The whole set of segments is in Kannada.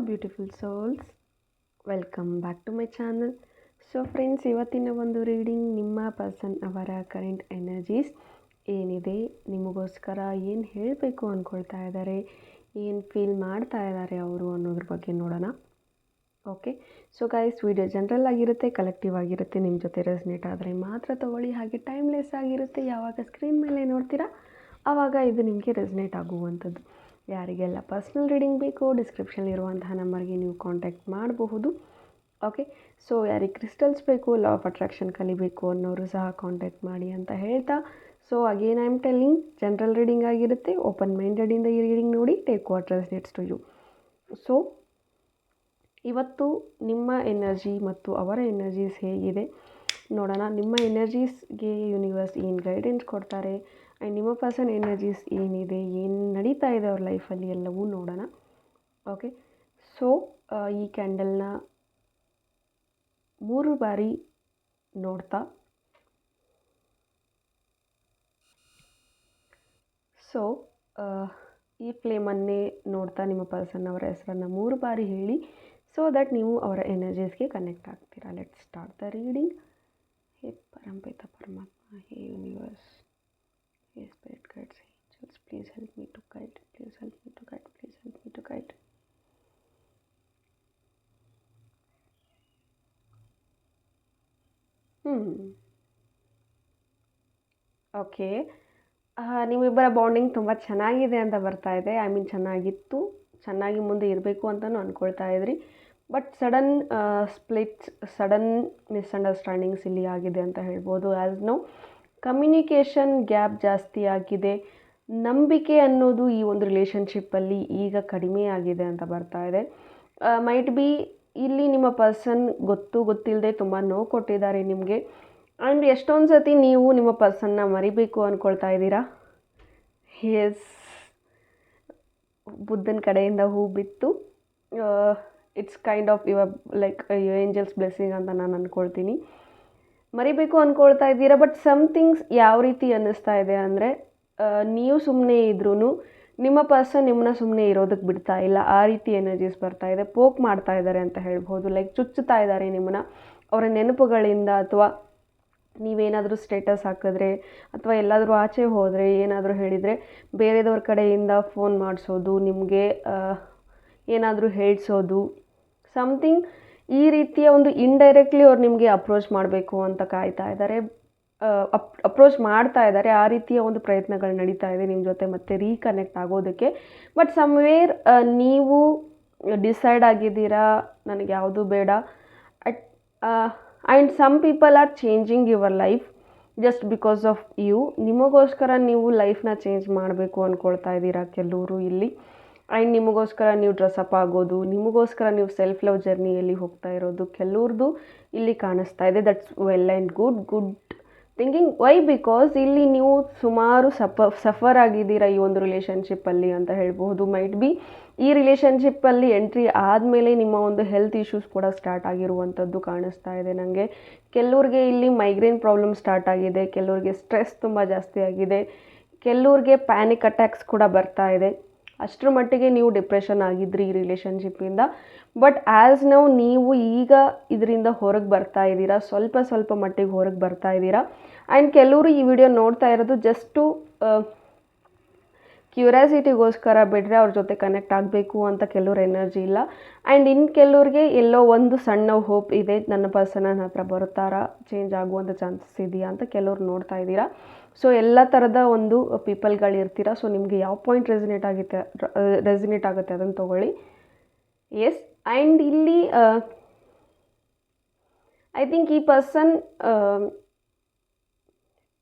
Beautiful souls, welcome back to my channel. So friends, ಇವತ್ತಿನ ಒಂದು ರೀಡಿಂಗ್ ನಿಮ್ಮ ಪರ್ಸನ್ ಅವರ ಕರೆಂಟ್ ಎನರ್ಜೀಸ್ ಏನಿದೆ, ನಿಮಗೋಸ್ಕರ ಏನು ಹೇಳಬೇಕು ಅಂದ್ಕೊಳ್ತಾ ಇದ್ದಾರೆ, ಏನು ಫೀಲ್ ಮಾಡ್ತಾ ಇದ್ದಾರೆ ಅವರು ಅನ್ನೋದ್ರ ಬಗ್ಗೆ ನೋಡೋಣ. Okay, so guys, video general ಆಗಿರುತ್ತೆ, ಕಲೆಕ್ಟಿವ್ ಆಗಿರುತ್ತೆ. ನಿಮ್ಮ ಜೊತೆ ರೆಸ್ನೇಟ್ ಆದರೆ ಮಾತ್ರ ತೊಗೊಳ್ಳಿ. ಹಾಗೆ ಟೈಮ್ಲೆಸ್ ಆಗಿರುತ್ತೆ. ಯಾವಾಗ ಸ್ಕ್ರೀನ್ ಮೇಲೆ ನೋಡ್ತೀರಾ ಆವಾಗ ಇದು ನಿಮಗೆ ರೆಸ್ನೇಟ್ ಆಗುವಂಥದ್ದು. ಯಾರಿಗೆಲ್ಲ ಪರ್ಸ್ನಲ್ ರೀಡಿಂಗ್ ಬೇಕು, ಡಿಸ್ಕ್ರಿಪ್ಷನ್ ಇರುವಂತಹ ನಂಬರ್ಗೆ ನೀವು ಕಾಂಟ್ಯಾಕ್ಟ್ ಮಾಡಬಹುದು. ಓಕೆ, ಸೊ ಯಾರಿಗೆ ಕ್ರಿಸ್ಟಲ್ಸ್ ಬೇಕು, ಲಾ ಆಫ್ ಅಟ್ರಾಕ್ಷನ್ ಕಲಿಬೇಕು ಅನ್ನೋರು ಸಹ ಕಾಂಟ್ಯಾಕ್ಟ್ ಮಾಡಿ ಅಂತ ಹೇಳ್ತಾ, so again I am telling, general reading ಆಗಿರುತ್ತೆ. ಓಪನ್ ಮೈಂಡೆಡಿಂದ ಈ ರೀಡಿಂಗ್ ನೋಡಿ, take what resonates to you. So ಇವತ್ತು ನಿಮ್ಮ ಎನರ್ಜಿ ಮತ್ತು ಅವರ ಎನರ್ಜೀಸ್ ಹೇಗಿದೆ ನೋಡೋಣ. ನಿಮ್ಮ ಎನರ್ಜೀಸ್ಗೆ ಯೂನಿವರ್ಸ್ ಏನು ಗೈಡೆನ್ಸ್ ಕೊಡ್ತಾರೆ, ಆ್ಯಂಡ್ ನಿಮ್ಮ ಪರ್ಸನ್ ಎನರ್ಜೀಸ್ ಏನಿದೆ, ಏನು ನಡೀತಾ ಇದೆ ಅವ್ರ ಲೈಫಲ್ಲಿ, ಎಲ್ಲವೂ ನೋಡೋಣ. ಓಕೆ, ಸೊ ಈ ಕ್ಯಾಂಡಲ್ನ 3 ಬಾರಿ ನೋಡ್ತಾ, ಸೊ ಈ ಫ್ಲೇಮನ್ನೇ ನೋಡ್ತಾ ನಿಮ್ಮ ಪರ್ಸನ್ ಅವರ ಹೆಸರನ್ನು 3 ಬಾರಿ ಹೇಳಿ, ಸೊ ದಟ್ ನೀವು ಅವರ ಎನರ್ಜೀಸ್ಗೆ ಕನೆಕ್ಟ್ ಆಗ್ತೀರಾ. Let's start the reading. ಹೇ ಪರಂಪಿತ ಪರಮಾತ್ಮ, hey universe, hey spirit guides, angels, please help me to guide, please help me to guide, please help me to guide. Okay, ನಿಮ್ಮಿಬ್ಬರ ಬಾಂಡಿಂಗ್ ತುಂಬ ಚೆನ್ನಾಗಿದೆ ಅಂತ ಬರ್ತಾ ಇದೆ. ಐ ಮೀನ್ ಚೆನ್ನಾಗಿತ್ತು, ಚೆನ್ನಾಗಿ ಮುಂದೆ ಇರಬೇಕು ಅಂತಲೂ ಅಂದ್ಕೊಳ್ತಾ ಇದ್ರಿ. But sudden splits, sudden misunderstandings ಇಲ್ಲಿ ಆಗಿದೆ ಅಂತ ಹೇಳ್ಬೋದು. ಆ್ಯಸ್ ನೋ ಕಮ್ಯುನಿಕೇಷನ್ ಗ್ಯಾಪ್ ಜಾಸ್ತಿ ಆಗಿದೆ. ನಂಬಿಕೆ ಅನ್ನೋದು ಈ ಒಂದು ರಿಲೇಷನ್ಶಿಪ್ಪಲ್ಲಿ ಈಗ ಕಡಿಮೆ ಆಗಿದೆ ಅಂತ ಬರ್ತಾ ಇದೆ. ಮೈಟ್ ಬಿ ಇಲ್ಲಿ ನಿಮ್ಮ ಪರ್ಸನ್ ಗೊತ್ತಿಲ್ಲದೆ ತುಂಬ ನೋವು ಕೊಟ್ಟಿದ್ದಾರೆ ನಿಮಗೆ. ಆ್ಯಂಡ್ ಎಷ್ಟೊಂದು ಸತಿ ನೀವು ನಿಮ್ಮ ಪರ್ಸನ್ನ ಮರಿಬೇಕು ಅಂದ್ಕೊಳ್ತಾ ಇದ್ದೀರಾ. ಎಸ್, ಬುದ್ಧನ ಕಡೆಯಿಂದ ಹೂ ಬಿತ್ತು. It's kind of your like angels blessing ಅಂತ ನಾನು ಅಂದ್ಕೊಳ್ತೀನಿ. ಮರಿಬೇಕು ಅಂದ್ಕೊಳ್ತಾ ಇದ್ದೀರಾ. ಬಟ್ ಸಮಥಿಂಗ್ಸ್ ಯಾವ ರೀತಿ ಅನ್ನಿಸ್ತಾ ಇದೆ ಅಂದರೆ, ನೀವು ಸುಮ್ಮನೆ ಇದ್ರೂ ನಿಮ್ಮ ಪರ್ಸನ್ ನಿಮ್ಮನ್ನ ಸುಮ್ಮನೆ ಇರೋದಕ್ಕೆ ಬಿಡ್ತಾ ಇಲ್ಲ. ಆ ರೀತಿ ಎನರ್ಜೀಸ್ ಬರ್ತಾ ಇದೆ. ಪೋಕ್ ಮಾಡ್ತಾ ಇದ್ದಾರೆ ಅಂತ ಹೇಳ್ಬೋದು. ಲೈಕ್ ಚುಚ್ಚುತ್ತಾ ಇದ್ದಾರೆ ನಿಮ್ಮನ್ನ ಅವರ ನೆನಪುಗಳಿಂದ, ಅಥವಾ ನೀವೇನಾದರೂ ಸ್ಟೇಟಸ್ ಹಾಕಿದ್ರೆ, ಅಥವಾ ಎಲ್ಲಾದರೂ ಆಚೆ ಹೋದರೆ, ಏನಾದರೂ ಹೇಳಿದರೆ ಬೇರೆದವ್ರ ಕಡೆಯಿಂದ ಫೋನ್ ಮಾಡಿಸೋದು, ನಿಮಗೆ ಏನಾದರೂ ಹೇಳಿಸೋದು, ಸಮಥಿಂಗ್ ಈ ರೀತಿಯ ಒಂದು ಇಂಡೈರೆಕ್ಟ್ಲಿ ಅವ್ರು ನಿಮಗೆ ಅಪ್ರೋಚ್ ಮಾಡಬೇಕು ಅಂತ ಕಾಯ್ತಾ ಇದ್ದಾರೆ, ಅಪ್ರೋಚ್ ಮಾಡ್ತಾ ಇದ್ದಾರೆ. ಆ ರೀತಿಯ ಒಂದು ಪ್ರಯತ್ನಗಳು ನಡೀತಾ ಇದೆ ನಿಮ್ಮ ಜೊತೆ ಮತ್ತೆ ರೀಕನೆಕ್ಟ್ ಆಗೋದಕ್ಕೆ. ಬಟ್ ಸಮ್ವೇರ್ ನೀವು ಡಿಸೈಡ್ ಆಗಿದ್ದೀರಾ, ನನಗೆ ಯಾವುದು ಬೇಡ. And some people are changing your life just because of you. ನಿಮಗೋಸ್ಕರ ನೀವು ಲೈಫ್ನ ಚೇಂಜ್ ಮಾಡಬೇಕು ಅಂದ್ಕೊಳ್ತಾ ಇದ್ದೀರಾ ಕೆಲವರು ಇಲ್ಲಿ. ಆ್ಯಂಡ್ ನಿಮಗೋಸ್ಕರ ನೀವು ಡ್ರೆಸ್ಅಪ್ ಆಗೋದು, ನಿಮಗೋಸ್ಕರ ನೀವು ಸೆಲ್ಫ್ ಲವ್ ಜರ್ನಿಯಲ್ಲಿ ಹೋಗ್ತಾ ಇರೋದು ಕೆಲವ್ರದ್ದು ಇಲ್ಲಿ ಕಾಣಿಸ್ತಾ ಇದೆ. That's well and good thinking. Why? Because ಇಲ್ಲಿ ನೀವು ಸುಮಾರು ಸಫರ್ ಆಗಿದ್ದೀರಾ ಈ ಒಂದು ರಿಲೇಷನ್ಶಿಪ್ಪಲ್ಲಿ ಅಂತ ಹೇಳ್ಬೋದು. ಮೈಟ್ ಬಿ ಈ ರಿಲೇಷನ್ಶಿಪ್ಪಲ್ಲಿ ಎಂಟ್ರಿ ಆದಮೇಲೆ ನಿಮ್ಮ ಒಂದು ಹೆಲ್ತ್ ಇಶ್ಯೂಸ್ ಕೂಡ ಸ್ಟಾರ್ಟ್ ಆಗಿರುವಂಥದ್ದು ಕಾಣಿಸ್ತಾ ಇದೆ ನನಗೆ. ಕೆಲವ್ರಿಗೆ ಇಲ್ಲಿ ಮೈಗ್ರೇನ್ ಪ್ರಾಬ್ಲಮ್ ಸ್ಟಾರ್ಟ್ ಆಗಿದೆ, ಕೆಲವ್ರಿಗೆ ಸ್ಟ್ರೆಸ್ ತುಂಬ ಜಾಸ್ತಿ ಆಗಿದೆ, ಕೆಲವ್ರಿಗೆ ಪ್ಯಾನಿಕ್ ಅಟ್ಯಾಕ್ಸ್ ಕೂಡ ಬರ್ತಾ ಇದೆ. ಅಷ್ಟರ ಮಟ್ಟಿಗೆ ನೀವು ಡಿಪ್ರೆಷನ್ ಆಗಿದ್ರಿ ಈ ರಿಲೇಷನ್ಶಿಪ್ಪಿಂದ. ಬಟ್ ಆ್ಯಸ್ ನಾವು ನೀವು ಈಗ ಇದರಿಂದ ಹೊರಗೆ ಬರ್ತಾ ಇದ್ದೀರಾ, ಸ್ವಲ್ಪ ಮಟ್ಟಿಗೆ ಹೊರಗೆ ಬರ್ತಾ ಇದ್ದೀರಾ. ಆ್ಯಂಡ್ ಕೆಲವರು ಈ ವಿಡಿಯೋ ನೋಡ್ತಾ ಇರೋದು ಜಸ್ಟು ಕ್ಯೂರಿಯಾಸಿಟಿಗೋಸ್ಕರ ಬಿಟ್ಟರೆ ಅವ್ರ ಜೊತೆ ಕನೆಕ್ಟ್ ಆಗಬೇಕು ಅಂತ ಕೆಲವ್ರ ಎನರ್ಜಿ ಇಲ್ಲ. ಆ್ಯಂಡ್ ಇನ್ನು ಕೆಲವ್ರಿಗೆ ಎಲ್ಲೋ ಒಂದು ಸಣ್ಣ ಹೋಪ್ ಇದೆ, ನನ್ನ ಪರ್ಸನ್ ನನ್ನ ಹತ್ರ ಬರ್ತಾರಾ, ಚೇಂಜ್ ಆಗುವಂಥ ಚಾನ್ಸಸ್ ಇದೆಯಾ ಅಂತ ಕೆಲವ್ರು ನೋಡ್ತಾ ಇದ್ದೀರಾ. ಸೊ ಎಲ್ಲ ಥರದ ಒಂದು ಪೀಪಲ್ಗಳಿರ್ತೀರ. ಸೊ ನಿಮಗೆ ಯಾವ ಪಾಯಿಂಟ್ ರೆಸಿನೇಟ್ ಆಗುತ್ತೆ ಅದನ್ನು ತೊಗೊಳ್ಳಿ. ಎಸ್, ಆ್ಯಂಡ್ ಇಲ್ಲಿ ಐ ಥಿಂಕ್ ಈ ಪರ್ಸನ್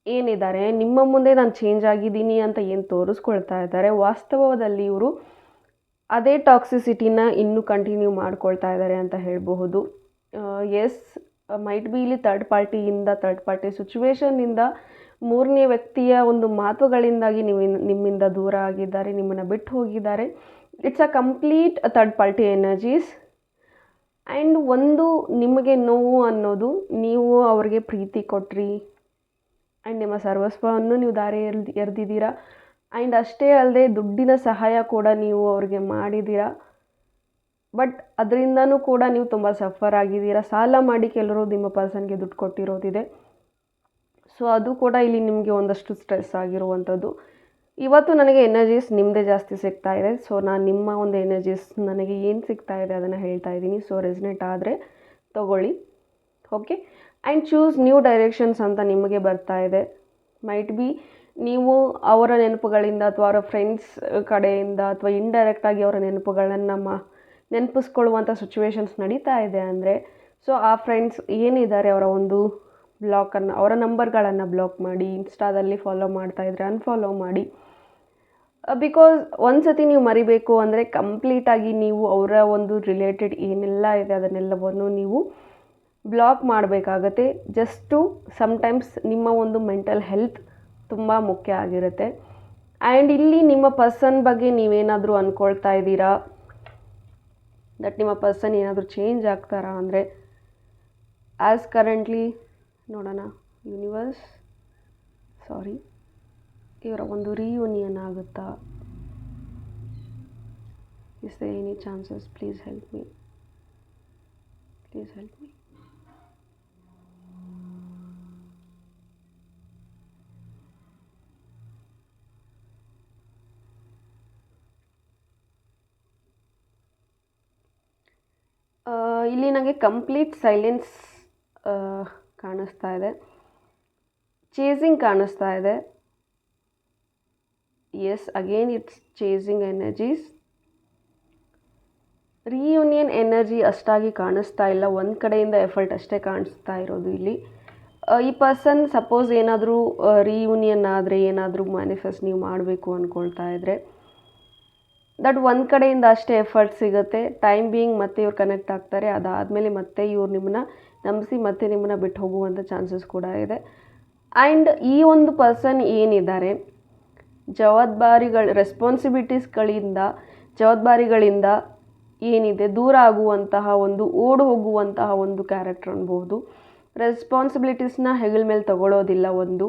ಏನಿದ್ದಾರೆ ನಿಮ್ಮ ಮುಂದೆ ನಾನು ಚೇಂಜ್ ಆಗಿದ್ದೀನಿ ಅಂತ ಏನು ತೋರಿಸ್ಕೊಳ್ತಾ ಇದ್ದಾರೆ, ವಾಸ್ತವದಲ್ಲಿ ಇವರು ಅದೇ ಟಾಕ್ಸಿಸಿಟಿನ ಇನ್ನೂ ಕಂಟಿನ್ಯೂ ಮಾಡ್ಕೊಳ್ತಾ ಇದ್ದಾರೆ ಅಂತ ಹೇಳಬಹುದು. ಎಸ್, ಮೈಟ್ ಬಿ ಇಲ್ಲಿ ಥರ್ಡ್ ಪಾರ್ಟಿ ಸಿಚುವೇಶನ್ನಿಂದ, ಮೂರನೇ ವ್ಯಕ್ತಿಯ ಒಂದು ಮಾತುಗಳಿಂದಾಗಿ ನಿಮ್ಮಿಂದ ದೂರ ಆಗಿದ್ದಾರೆ, ನಿಮ್ಮನ್ನು ಬಿಟ್ಟು ಹೋಗಿದ್ದಾರೆ. It's a complete third party energies. And ಒಂದು ನಿಮಗೆ ನೋವು ಅನ್ನೋದು, ನೀವು ಅವ್ರಿಗೆ ಪ್ರೀತಿ ಕೊಟ್ರಿ ಆ್ಯಂಡ್ ನಿಮ್ಮ ಸರ್ವಸ್ವವನ್ನು ನೀವು ದಾರಿ ಎರೆದಿದ್ದೀರಾ. ಆ್ಯಂಡ್ ಅಷ್ಟೇ ಅಲ್ಲದೆ ದುಡ್ಡಿನ ಸಹಾಯ ಕೂಡ ನೀವು ಅವ್ರಿಗೆ ಮಾಡಿದ್ದೀರಾ. ಬಟ್ ಅದರಿಂದನೂ ಕೂಡ ನೀವು ತುಂಬ ಸಫರ್ ಆಗಿದ್ದೀರಾ. ಸಾಲ ಮಾಡಿ ಕೆಲವರು ನಿಮ್ಮ ಪರ್ಸನ್ಗೆ ದುಡ್ಡು ಕೊಟ್ಟಿರೋದಿದೆ. ಸೊ ಅದು ಕೂಡ ಇಲ್ಲಿ ನಿಮಗೆ ಒಂದಷ್ಟು ಸ್ಟ್ರೆಸ್ ಆಗಿರುವಂಥದ್ದು. ಇವತ್ತು ನನಗೆ ಎನರ್ಜೀಸ್ ನಿಮ್ಮದೇ ಜಾಸ್ತಿ ಸಿಗ್ತಾ ಇದೆ. ಸೊ ನಾನು ನಿಮ್ಮ ಒಂದು ಎನರ್ಜೀಸ್ ನನಗೆ ಏನು ಸಿಗ್ತಾ ಇದೆ ಅದನ್ನು ಹೇಳ್ತಾ ಇದ್ದೀನಿ. ಸೊ ರೆಸನೇಟ್ ಆದರೆ ತೊಗೊಳ್ಳಿ. Okay, and choose new directions ಅಂತ ನಿಮಗೆ ಬರ್ತಾ ಇದೆ. ಮೈಟ್ ಬಿ ನೀವು ಅವರ ನೆನಪುಗಳಿಂದ ಅಥವಾ ಅವರ ಫ್ರೆಂಡ್ಸ್ ಕಡೆಯಿಂದ ಅಥವಾ ಇಂಡೈರೆಕ್ಟಾಗಿ ಅವರ ನೆನಪುಗಳನ್ನು ನೆನಪಿಸ್ಕೊಳ್ಳುವಂಥ ಸಿಚುವೇಶನ್ಸ್ ನಡೀತಾ ಇದೆ ಅಂದರೆ, ಸೊ ಆ ಫ್ರೆಂಡ್ಸ್ ಏನಿದ್ದಾರೆ ಅವರ ಒಂದು ಅವರ ನಂಬರ್ಗಳನ್ನು ಬ್ಲಾಕ್ ಮಾಡಿ, ಇನ್ಸ್ಟಾದಲ್ಲಿ ಫಾಲೋ ಮಾಡ್ತಾಯಿದ್ರೆ ಅನ್ಫಾಲೋ ಮಾಡಿ. ಬಿಕಾಸ್ ಒಂದು ಸತಿ ನೀವು ಮರಿಬೇಕು ಅಂದರೆ ಕಂಪ್ಲೀಟಾಗಿ ನೀವು ಅವರ ಒಂದು ರಿಲೇಟೆಡ್ ಏನೆಲ್ಲ ಇದೆ ಅದನ್ನೆಲ್ಲವನ್ನು ನೀವು ಬ್ಲಾಕ್ ಮಾಡಬೇಕಾಗತ್ತೆ. ಜಸ್ಟು ಸಮ್ಟೈಮ್ಸ್ ನಿಮ್ಮ ಒಂದು ಮೆಂಟಲ್ ಹೆಲ್ತ್ ತುಂಬ ಮುಖ್ಯ ಆಗಿರುತ್ತೆ. ಆ್ಯಂಡ್ ಇಲ್ಲಿ ನಿಮ್ಮ ಪರ್ಸನ್ ಬಗ್ಗೆ ನೀವೇನಾದರೂ ಅಂದ್ಕೊಳ್ತಾ ಇದ್ದೀರಾ ದಟ್ ನಿಮ್ಮ ಪರ್ಸನ್ ಏನಾದರೂ ಚೇಂಜ್ ಆಗ್ತಾರಾ ಅಂದರೆ, ಆ್ಯಸ್ ಕರೆಂಟ್ಲಿ ನೋಡೋಣ. ಯೂನಿವರ್ಸ್, ಇವರ ಒಂದು ರಿಯೂನಿಯನ್ ಆಗುತ್ತಾ? Is there any chances? Please help me. ಇಲ್ಲಿ ನನಗೆ ಕಂಪ್ಲೀಟ್ ಸೈಲೆನ್ಸ್ ಕಾಣಿಸ್ತಾ ಇದೆ. ಚೇಸಿಂಗ್ ಕಾಣಿಸ್ತಾ ಇದೆ. Yes, again it's chasing energies. Reunion energy ಅಷ್ಟಾಗಿ ಕಾಣಿಸ್ತಾ ಇಲ್ಲ. ಒಂದು ಕಡೆಯಿಂದ ಎಫರ್ಟ್ ಅಷ್ಟೇ ಕಾಣಿಸ್ತಾ ಇರೋದು ಇಲ್ಲಿ. ಈ ಪರ್ಸನ್ ಸಪೋಸ್ ಏನಾದರೂ ರಿಯೂನಿಯನ್ ಆದರೆ, ಏನಾದರೂ ಮ್ಯಾನಿಫೆಸ್ಟ್ ನೀವು ಮಾಡಬೇಕು ಅಂದ್ಕೊಳ್ತಾ ಇದ್ದರೆ, ದಟ್ ಒಂದು ಕಡೆಯಿಂದ ಅಷ್ಟೇ ಎಫರ್ಟ್ ಸಿಗುತ್ತೆ. ಟೈಮ್ ಬೀಯಿಂಗ್ ಮತ್ತೆ ಇವ್ರು ಕನೆಕ್ಟ್ ಆಗ್ತಾರೆ. ಅದಾದಮೇಲೆ ಮತ್ತೆ ಇವ್ರು ನಿಮ್ಮನ್ನ ನಂಬಿಸಿ ಮತ್ತೆ ನಿಮ್ಮನ್ನ ಬಿಟ್ಟು ಹೋಗುವಂಥ ಚಾನ್ಸಸ್ ಕೂಡ ಇದೆ. ಆ್ಯಂಡ್ ಈ ಒಂದು ಪರ್ಸನ್ ಏನಿದ್ದಾರೆ, ಜವಾಬ್ದಾರಿಗಳಿಂದ ಏನಿದೆ ದೂರ ಆಗುವಂತಹ ಒಂದು ಓಡಿ ಹೋಗುವಂತಹ ಒಂದು ಕ್ಯಾರೆಕ್ಟರ್ ಅನ್ಬೋದು. ರೆಸ್ಪಾನ್ಸಿಬಿಲಿಟೀಸ್ನ ಹೆಗಲ ಮೇಲೆ ತಗೊಳ್ಳೋದಿಲ್ಲ ಒಂದು.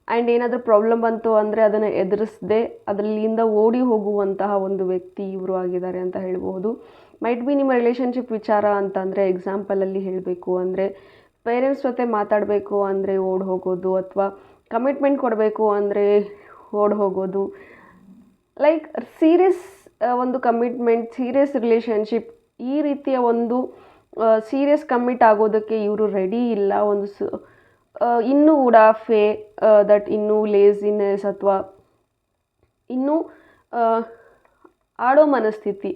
ಆ್ಯಂಡ್ ಏನಾದರೂ ಪ್ರಾಬ್ಲಮ್ ಬಂತು ಅಂದರೆ ಅದನ್ನು ಎದುರಿಸದೆ ಅದರಲ್ಲಿಂದ ಓಡಿ ಹೋಗುವಂತಹ ಒಂದು ವ್ಯಕ್ತಿ ಇವರು ಆಗಿದ್ದಾರೆ ಅಂತ ಹೇಳ್ಬೋದು. ಮೈಟ್ ಬಿ ನಿಮ್ಮ ರಿಲೇಷನ್ಶಿಪ್ ವಿಚಾರ ಅಂತಂದರೆ, ಎಕ್ಸಾಂಪಲಲ್ಲಿ ಹೇಳಬೇಕು ಅಂದರೆ, ಪೇರೆಂಟ್ಸ್ ಜೊತೆ ಮಾತಾಡಬೇಕು ಅಂದರೆ ಓಡಿ ಹೋಗೋದು, ಅಥವಾ ಕಮಿಟ್ಮೆಂಟ್ ಕೊಡಬೇಕು ಅಂದರೆ ಓಡಿ ಹೋಗೋದು. ಲೈಕ್ ಸೀರಿಯಸ್ ಒಂದು ಕಮಿಟ್ಮೆಂಟ್, ಸೀರಿಯಸ್ ರಿಲೇಷನ್ಶಿಪ್, ಈ ರೀತಿಯ ಒಂದು ಸೀರಿಯಸ್ ಕಮಿಟ್ ಆಗೋದಕ್ಕೆ ಇವರು ರೆಡಿ ಇಲ್ಲ. ಒಂದು ಇನ್ನೂ ಉಡಾಫೆ, ದಟ್ ಇನ್ನೂ ಲೇಸಿನೆಸ್ ಅಥವಾ ಇನ್ನೂ ಆಡೋ ಮನಸ್ಥಿತಿ,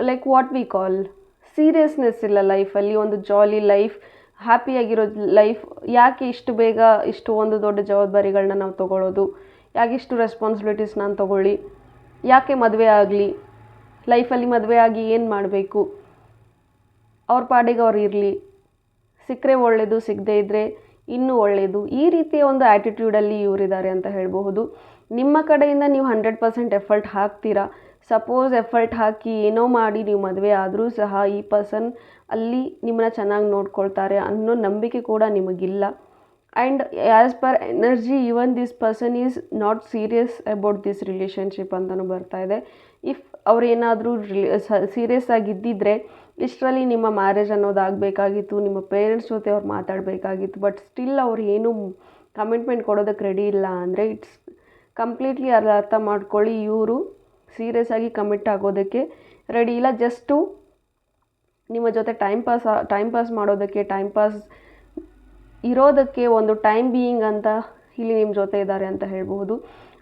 like what we call seriousness ಇಲ್ಲ ಲೈಫಲ್ಲಿ. ಒಂದು ಜಾಲಿ ಲೈಫ್, ಹ್ಯಾಪಿಯಾಗಿರೋ ಲೈಫ್. ಯಾಕೆ ಇಷ್ಟು ಬೇಗ ಇಷ್ಟು ಒಂದು ದೊಡ್ಡ ಜವಾಬ್ದಾರಿಗಳನ್ನ ನಾವು ತೊಗೊಳ್ಳೋದು? ಯಾಕೆ ಇಷ್ಟು ರೆಸ್ಪಾನ್ಸಿಬಿಲಿಟೀಸ್ ನಾನು ತೊಗೊಳ್ಳಿ? ಯಾಕೆ ಮದುವೆ ಆಗಲಿ? ಲೈಫಲ್ಲಿ ಮದುವೆ ಆಗಿ ಏನು ಮಾಡಬೇಕು? ಅವ್ರ ಪಾಡಿಗೆ ಅವ್ರು ಇರಲಿ, ಸಿಕ್ಕರೆ ಒಳ್ಳೆಯದು, ಸಿಗದೇ ಇದ್ದರೆ ಇನ್ನೂ ಒಳ್ಳೆಯದು. ಈ ರೀತಿಯ ಒಂದು ಆ್ಯಟಿಟ್ಯೂಡಲ್ಲಿ ಇವರಿದ್ದಾರೆ ಅಂತ ಹೇಳಬಹುದು. ನಿಮ್ಮ ಕಡೆಯಿಂದ ನೀವು 100% ಎಫರ್ಟ್ ಹಾಕ್ತೀರಾ. ಸಪೋಸ್ ಎಫರ್ಟ್ ಹಾಕಿ ಏನೋ ಮಾಡಿ ನೀವು ಮದುವೆ ಆದರೂ ಸಹ ಈ ಪರ್ಸನ್ ಅಲ್ಲಿ ನಿಮ್ಮನ್ನ ಚೆನ್ನಾಗಿ ನೋಡ್ಕೊಳ್ತಾರೆ ಅನ್ನೋ ನಂಬಿಕೆ ಕೂಡ ನಿಮಗಿಲ್ಲ. And as per energy even this person is not serious about this relationship ಅಂತಲೂ ಬರ್ತಾ ಇದೆ. ಇಫ್ ಅವ್ರೇನಾದರೂ ಸೀರಿಯಸ್ ಆಗಿದ್ದಿದ್ರೆ ಇಷ್ಟರಲ್ಲಿ ನಿಮ್ಮ ಮ್ಯಾರೇಜ್ ಅನ್ನೋದಾಗಬೇಕಾಗಿತ್ತು, ನಿಮ್ಮ ಪೇರೆಂಟ್ಸ್ ಜೊತೆ ಅವ್ರು ಮಾತಾಡಬೇಕಾಗಿತ್ತು. ಬಟ್ ಸ್ಟಿಲ್ ಅವ್ರು ಏನೂ ಕಮಿಟ್ಮೆಂಟ್ ಕೊಡೋದಕ್ಕೆ ರೆಡಿ ಇಲ್ಲ ಅಂದರೆ ಇಟ್ಸ್ ಕಂಪ್ಲೀಟ್ಲಿ ಅರ್ಥ ಮಾಡ್ಕೊಳ್ಳಿ, ಇವರು ಸೀರಿಯಸ್ ಆಗಿ ಕಮಿಟ್ ಆಗೋದಕ್ಕೆ ರೆಡಿ ಇಲ್ಲ. ಜಸ್ಟು ನಿಮ್ಮ ಜೊತೆ ಟೈಮ್ ಪಾಸ್ ಮಾಡೋದಕ್ಕೆ, ಟೈಮ್ ಪಾಸ್ ಇರೋದಕ್ಕೆ, ಒಂದು ಟೈಮ್ ಬೀಯಿಂಗ್ ಅಂತ ಇಲ್ಲಿ ನಿಮ್ಮ ಜೊತೆ ಇದ್ದಾರೆ ಅಂತ ಹೇಳ್ಬೋದು.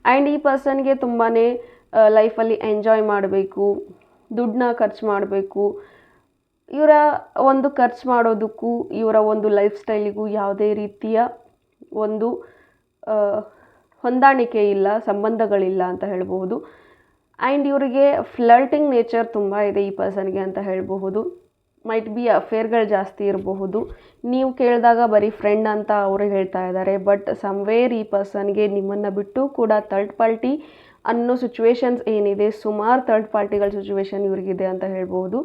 ಆ್ಯಂಡ್ ಈ ಪರ್ಸನ್ಗೆ ತುಂಬಾ ಲೈಫಲ್ಲಿ ಎಂಜಾಯ್ ಮಾಡಬೇಕು, ದುಡ್ಡನ್ನ ಖರ್ಚು ಮಾಡಬೇಕು. ಇವರ ಒಂದು ಖರ್ಚು ಮಾಡೋದಕ್ಕೂ ಇವರ ಒಂದು ಲೈಫ್ ಸ್ಟೈಲಿಗೂ ಯಾವುದೇ ರೀತಿಯ ಒಂದು ಹೊಂದಾಣಿಕೆ ಇಲ್ಲ, ಸಂಬಂಧಗಳಿಲ್ಲ ಅಂತ ಹೇಳ್ಬೋದು. ಆ್ಯಂಡ್ ಇವರಿಗೆ ಫ್ಲರ್ಟಿಂಗ್ ನೇಚರ್ ತುಂಬ ಇದೆ ಈ ಪರ್ಸನ್ಗೆ ಅಂತ ಹೇಳಬಹುದು. ಮೈಟ್ ಬಿ ಅಫೇರ್ಗಳು ಜಾಸ್ತಿ ಇರಬಹುದು. ನೀವು ಕೇಳಿದಾಗ ಬರೀ ಫ್ರೆಂಡ್ ಅಂತ ಅವರು ಹೇಳ್ತಾ ಇದ್ದಾರೆ. ಬಟ್ ಸಮ್ವೇರ್ ಈ ಪರ್ಸನ್ಗೆ ನಿಮ್ಮನ್ನು ಬಿಟ್ಟು ಕೂಡ ಥರ್ಡ್ ಪಾರ್ಟಿ ಅನ್ನೋ ಸಿಚುವೇಶನ್ಸ್ ಏನಿದೆ, ಸುಮಾರು ಥರ್ಡ್ ಪಾರ್ಟಿಗಳ ಸಿಚುವೇಶನ್ ಇವ್ರಿಗಿದೆ ಅಂತ ಹೇಳ್ಬೋದು.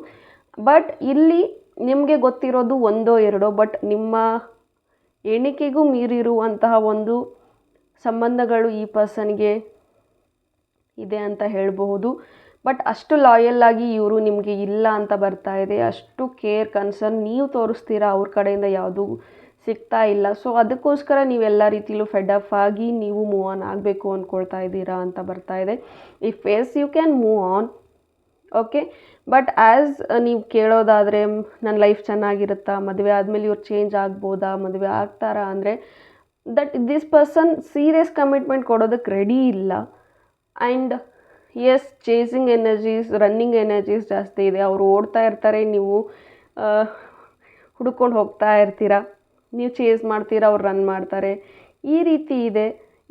ಬಟ್ ಇಲ್ಲಿ ನಿಮಗೆ ಗೊತ್ತಿರೋದು ಒಂದೋ ಎರಡೋ, ಬಟ್ ನಿಮ್ಮ ಎಣಿಕೆಗೂ ಮೀರಿರುವಂತಹ ಒಂದು ಸಂಬಂಧಗಳು ಈ ಪರ್ಸನ್ಗೆ ಇದೆ ಅಂತ ಹೇಳಬಹುದು. ಬಟ್ ಅಷ್ಟು ಲಾಯಲ್ಲಾಗಿ ಇವರು ನಿಮಗೆ ಇಲ್ಲ ಅಂತ ಬರ್ತಾ ಇದೆ. ಅಷ್ಟು ಕೇರ್ ಕನ್ಸರ್ನ್ ನೀವು ತೋರಿಸ್ತೀರಾ, ಅವ್ರ ಕಡೆಯಿಂದ ಯಾವುದೂ ಸಿಗ್ತಾ ಇಲ್ಲ. ಸೊ ಅದಕ್ಕೋಸ್ಕರ ನೀವೆಲ್ಲ ರೀತಿಲೂ ಫೆಡ್ ಅಪ್ ಆಗಿ ನೀವು ಮೂವ್ ಆನ್ ಆಗಬೇಕು ಅಂದ್ಕೊಳ್ತಾ ಇದ್ದೀರಾ ಅಂತ ಬರ್ತಾ ಇದೆ. If yes you can move on, okay. But as ನೀವು ಕೇಳೋದಾದರೆ ನನ್ನ ಲೈಫ್ ಚೆನ್ನಾಗಿರುತ್ತಾ, ಮದುವೆ ಆದಮೇಲೆ ಇವ್ರು ಚೇಂಜ್ ಆಗ್ಬೋದಾ, ಮದುವೆ ಆಗ್ತಾರಾ ಅಂದರೆ ದಿಸ್ ಪರ್ಸನ್ ಸೀರಿಯಸ್ ಕಮಿಟ್ಮೆಂಟ್ ಕೊಡೋದಕ್ಕೆ ರೆಡಿ ಇಲ್ಲ. And yes, chasing energies, running energies ಜಾಸ್ತಿ ಇದೆ. ಅವರು ಓಡ್ತಾ ಇರ್ತಾರೆ, ನೀವು ಹುಡ್ಕೊಂಡು ಹೋಗ್ತಾ ಇರ್ತೀರಾ. ನೀವು ಚೇಸ್ ಮಾಡ್ತೀರಾ, ಅವ್ರು ರನ್ ಮಾಡ್ತಾರೆ. ಈ ರೀತಿ ಇದೆ.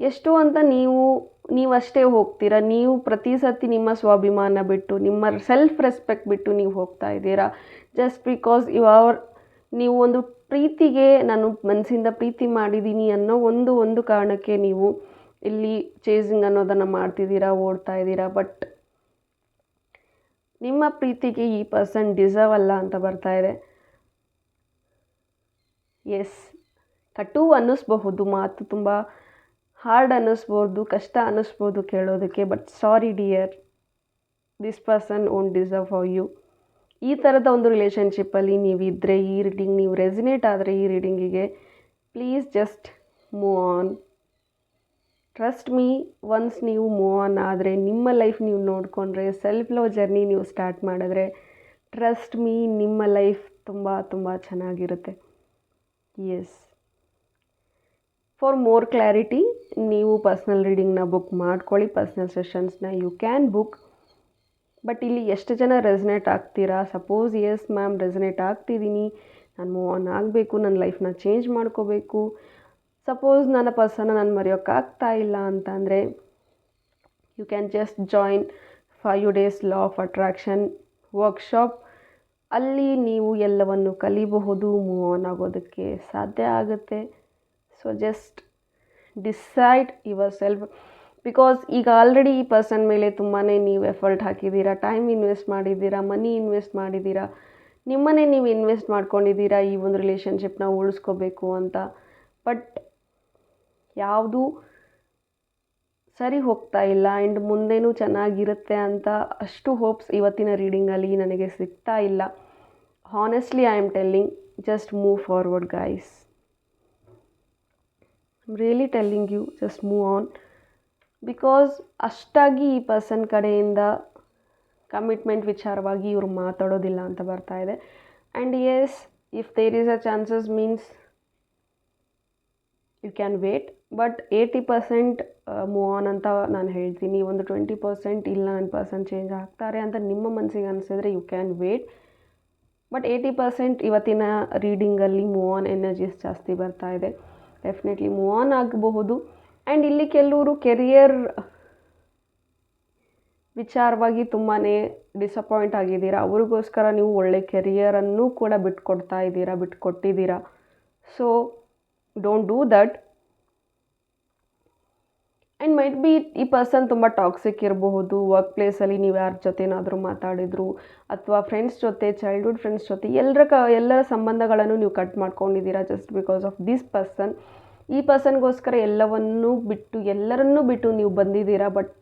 ಎಷ್ಟು ಅಂತ ನೀವಷ್ಟೇ ಹೋಗ್ತೀರಾ. ನೀವು ಪ್ರತಿ ಸತಿ ನಿಮ್ಮ ಸ್ವಾಭಿಮಾನ ಬಿಟ್ಟು, ನಿಮ್ಮ ಸೆಲ್ಫ್ ರೆಸ್ಪೆಕ್ಟ್ ಬಿಟ್ಟು ನೀವು ಹೋಗ್ತಾ ಇದ್ದೀರಾ. ಜಸ್ಟ್ ಬಿಕಾಸ್ ನೀವು ಒಂದು ಪ್ರೀತಿಗೆ ನಾನು ಮನಸ್ಸಿಂದ ಪ್ರೀತಿ ಮಾಡಿದ್ದೀನಿ ಅನ್ನೋ ಒಂದು ಕಾರಣಕ್ಕೆ ನೀವು ಇಲ್ಲಿ ಚೇಸಿಂಗ್ ಅನ್ನೋದನ್ನು ಮಾಡ್ತಿದ್ದೀರಾ, ಓಡ್ತಾ ಇದ್ದೀರಾ. ಬಟ್ ನಿಮ್ಮ ಪ್ರೀತಿಗೆ ಈ ಪರ್ಸನ್ ಡಿಸರ್ವ್ ಅಲ್ಲ ಅಂತ ಬರ್ತಾ ಇದೆ. ಎಸ್, ಕಟು ಅನ್ನಿಸ್ಬಹುದು, ಮಾತು ತುಂಬ ಹಾರ್ಡ್ ಅನ್ನಿಸ್ಬೋದು, ಕಷ್ಟ ಅನ್ನಿಸ್ಬೋದು ಕೇಳೋದಕ್ಕೆ. But sorry dear, this person won't deserve for you. ಈ ಥರದ ಒಂದು ರಿಲೇಷನ್ಶಿಪ್ಪಲ್ಲಿ ನೀವಿದ್ದರೆ, ಈ ರೀಡಿಂಗ್ ನೀವು ರೆಸಿನೇಟ್ ಆದರೆ ಈ ರೀಡಿಂಗಿಗೆ, please just move on. Trust me, once ನೀವು ಮೂವ್ ಆನ್ ಆದರೆ, ನಿಮ್ಮ ಲೈಫ್ ನೀವು ನೋಡಿಕೊಂಡ್ರೆ, ಸೆಲ್ಫ್ ಲವ್ ಜರ್ನಿ ನೀವು ಸ್ಟಾರ್ಟ್ ಮಾಡಿದ್ರೆ, ಟ್ರಸ್ಟ್ ಮೀ, ನಿಮ್ಮ ಲೈಫ್ ತುಂಬ ತುಂಬ ಚೆನ್ನಾಗಿರುತ್ತೆ. ಎಸ್, ಫಾರ್ ಮೋರ್ ಕ್ಲಾರಿಟಿ ನೀವು ಪರ್ಸ್ನಲ್ ರೀಡಿಂಗ್ನ ಬುಕ್ ಮಾಡ್ಕೊಳ್ಳಿ. ಪರ್ಸ್ನಲ್ ಸೆಷನ್ಸ್ನ ಯು ಕ್ಯಾನ್ ಬುಕ್. ಬಟ್ ಇಲ್ಲಿ ಎಷ್ಟು ಜನ ರೆಸನೇಟ್ ಆಗ್ತೀರಾ? ಸಪೋಸ್ ಎಸ್ ಮ್ಯಾಮ್, ರೆಸನೇಟ್ ಆಗ್ತಿದ್ದೀನಿ, ನಾನು ಮೂವ್ ಆನ್ ಆಗಬೇಕು, ನನ್ನ ಲೈಫ್ನ ಚೇಂಜ್ ಮಾಡ್ಕೋಬೇಕು, ಸಪೋಸ್ ನನ್ನ ಪರ್ಸನ್ನ ನಾನು ಮರೆಯೋಕ್ಕಾಗ್ತಾ ಇಲ್ಲ ಅಂತಂದರೆ, you can just join 5 days law of attraction workshop. ಅಲ್ಲಿ ನೀವು ಎಲ್ಲವನ್ನು ಕಲಿಬಹುದು, ಮೂವ್ ಆನ್ ಆಗೋದಕ್ಕೆ ಸಾಧ್ಯ ಆಗುತ್ತೆ. So just decide yourself. Because ಈಗ ಆಲ್ರೆಡಿ ಈ ಪರ್ಸನ್ ಮೇಲೆ ತುಂಬಾ ನೀವು ಎಫರ್ಟ್ ಹಾಕಿದ್ದೀರಾ, ಟೈಮ್ ಇನ್ವೆಸ್ಟ್ ಮಾಡಿದ್ದೀರಾ, ಮನಿ ಇನ್ವೆಸ್ಟ್ ಮಾಡಿದ್ದೀರಾ, ನಿಮ್ಮನ್ನೇ ನೀವು ಇನ್ವೆಸ್ಟ್ ಮಾಡ್ಕೊಂಡಿದ್ದೀರಾ ಈ ಒಂದು ರಿಲೇಷನ್ಶಿಪ್ನ ಉಳಿಸ್ಕೋಬೇಕು ಅಂತ. ಬಟ್ ಯಾವುದೂ ಸರಿ ಹೋಗ್ತಾ ಇಲ್ಲ. ಆ್ಯಂಡ್ ಮುಂದೇನೂ ಚೆನ್ನಾಗಿರುತ್ತೆ ಅಂತ ಅಷ್ಟು ಹೋಪ್ಸ್ ಇವತ್ತಿನ ರೀಡಿಂಗಲ್ಲಿ ನನಗೆ ಸಿಗ್ತಾ ಇಲ್ಲ. Honestly I am telling, just move forward guys. I am really telling you, just move on. Because ಅಷ್ಟಾಗಿ ಈ ಪರ್ಸನ್ ಕಡೆಯಿಂದ ಕಮಿಟ್ಮೆಂಟ್ ವಿಚಾರವಾಗಿ ಇವರು ಮಾತಾಡೋದಿಲ್ಲ ಅಂತ ಬರ್ತಾ ಇದೆ. And yes, if there is a chances means you can wait. But 80% move on ಅಂತ ನಾನು ಹೇಳ್ತೀನಿ. ಒಂದು 20% ಇಲ್ಲ, ನನ್ನ ಪರ್ಸನ್ ಚೇಂಜ್ ಆಗ್ತಾರೆ ಅಂತ ನಿಮ್ಮ ಮನಸ್ಸಿಗೆ ಅನಿಸಿದ್ರೆ ಯು ಕ್ಯಾನ್ ವೇಟ್. ಬಟ್ 80% ಇವತ್ತಿನ ರೀಡಿಂಗಲ್ಲಿ ಮೂವ್ ಆನ್ ಎನರ್ಜೀಸ್ ಜಾಸ್ತಿ ಬರ್ತಾ ಇದೆ. ಡೆಫಿನೆಟ್ಲಿ ಮೂವ್ ಆನ್ ಆಗಬಹುದು. ಆ್ಯಂಡ್ ಇಲ್ಲಿ ಕೆಲವರು ಕೆರಿಯರ್ ವಿಚಾರವಾಗಿ ತುಂಬಾ ಡಿಸಪಾಯಿಂಟ್ ಆಗಿದ್ದೀರಾ. ಅವ್ರಿಗೋಸ್ಕರ ನೀವು ಒಳ್ಳೆ ಕೆರಿಯರನ್ನು ಕೂಡ ಬಿಟ್ಕೊಟ್ಟಿದ್ದೀರಾ. So don't do that. And might be ಈ ಪರ್ಸನ್ ತುಂಬ ಟಾಕ್ಸಿಕ್ ಇರಬಹುದು. ವರ್ಕ್ ಪ್ಲೇಸಲ್ಲಿ ನೀವು ಯಾರ ಜೊತೆನಾದರೂ ಮಾತಾಡಿದ್ರು, ಅಥವಾ ಫ್ರೆಂಡ್ಸ್ ಜೊತೆ, ಚೈಲ್ಡ್ಹುಡ್ ಫ್ರೆಂಡ್ಸ್ ಜೊತೆ ಎಲ್ಲರ ಸಂಬಂಧಗಳನ್ನು ನೀವು ಕಟ್ ಮಾಡ್ಕೊಂಡಿದ್ದೀರಾ just because of this person. ಈ ಪರ್ಸನ್ಗೋಸ್ಕರ ಎಲ್ಲರನ್ನೂ ಬಿಟ್ಟು ನೀವು ಬಂದಿದ್ದೀರಾ. ಬಟ್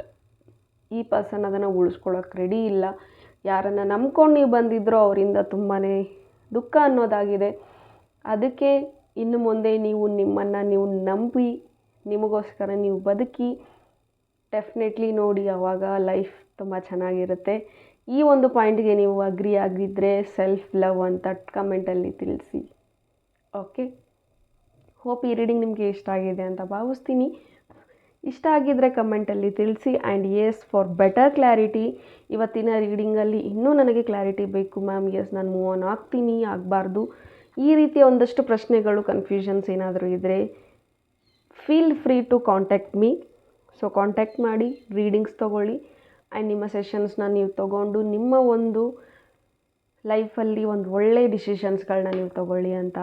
ಈ ಪರ್ಸನ್ ಅದನ್ನು ಉಳಿಸ್ಕೊಳ್ಳೋಕೆ ರೆಡಿ ಇಲ್ಲ. ಯಾರನ್ನು ನಂಬ್ಕೊಂಡು ನೀವು ಬಂದಿದ್ರೋ ಅವರಿಂದ ತುಂಬಾ ದುಃಖ ಅನ್ನೋದಾಗಿದೆ. ಅದಕ್ಕೆ ಇನ್ನು ಮುಂದೆ ನಿಮ್ಮನ್ನು ನೀವು ನಂಬಿ, ನಿಮಗೋಸ್ಕರ ನೀವು ಬದುಕಿ, ಡೆಫಿನೆಟ್ಲಿ ನೋಡಿ, ಆವಾಗ ಲೈಫ್ ತುಂಬ ಚೆನ್ನಾಗಿರುತ್ತೆ. ಈ ಒಂದು ಪಾಯಿಂಟ್ಗೆ ನೀವು ಅಗ್ರಿ ಆಗಿದ್ದರೆ ಸೆಲ್ಫ್ ಲವ್ ಅಂತ ಕಮೆಂಟಲ್ಲಿ ತಿಳಿಸಿ. ಓಕೆ, ಹೋಪ್ ಈ ರೀಡಿಂಗ್ ನಿಮಗೆ ಇಷ್ಟ ಆಗಿದೆ ಅಂತ ಭಾವಿಸ್ತೀನಿ. ಇಷ್ಟ ಆಗಿದ್ದರೆ ಕಮೆಂಟಲ್ಲಿ ತಿಳಿಸಿ. And yes, for better clarity, ಇವತ್ತಿನ ರೀಡಿಂಗಲ್ಲಿ ಇನ್ನೂ ನನಗೆ ಕ್ಲಾರಿಟಿ ಬೇಕು ಮ್ಯಾಮ್, ಎಸ್ ನಾನು ಮೂವ್ ಆನ್ ಆಗ್ತೀನಿ, ಆಗಬಾರ್ದು, ಈ ರೀತಿಯ ಒಂದಷ್ಟು ಪ್ರಶ್ನೆಗಳು, ಕನ್ಫ್ಯೂಷನ್ಸ್ ಏನಾದರೂ ಇದ್ದರೆ feel free to contact me. So contact ಮಾಡಿ, ರೀಡಿಂಗ್ಸ್ ತೊಗೊಳ್ಳಿ. ಆ್ಯಂಡ್ ನಿಮ್ಮ ಸೆಷನ್ಸ್ನ ನೀವು ತೊಗೊಂಡು ನಿಮ್ಮ ಒಂದು ಲೈಫಲ್ಲಿ ಒಂದು ಒಳ್ಳೆಯ ಡಿಸಿಷನ್ಸ್ಗಳನ್ನ ನೀವು ತೊಗೊಳ್ಳಿ ಅಂತ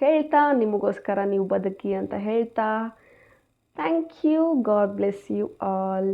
ಹೇಳ್ತಾ, ನಿಮಗೋಸ್ಕರ ನೀವು ಬದುಕಿ ಅಂತ ಹೇಳ್ತಾ, thank you. God bless you all.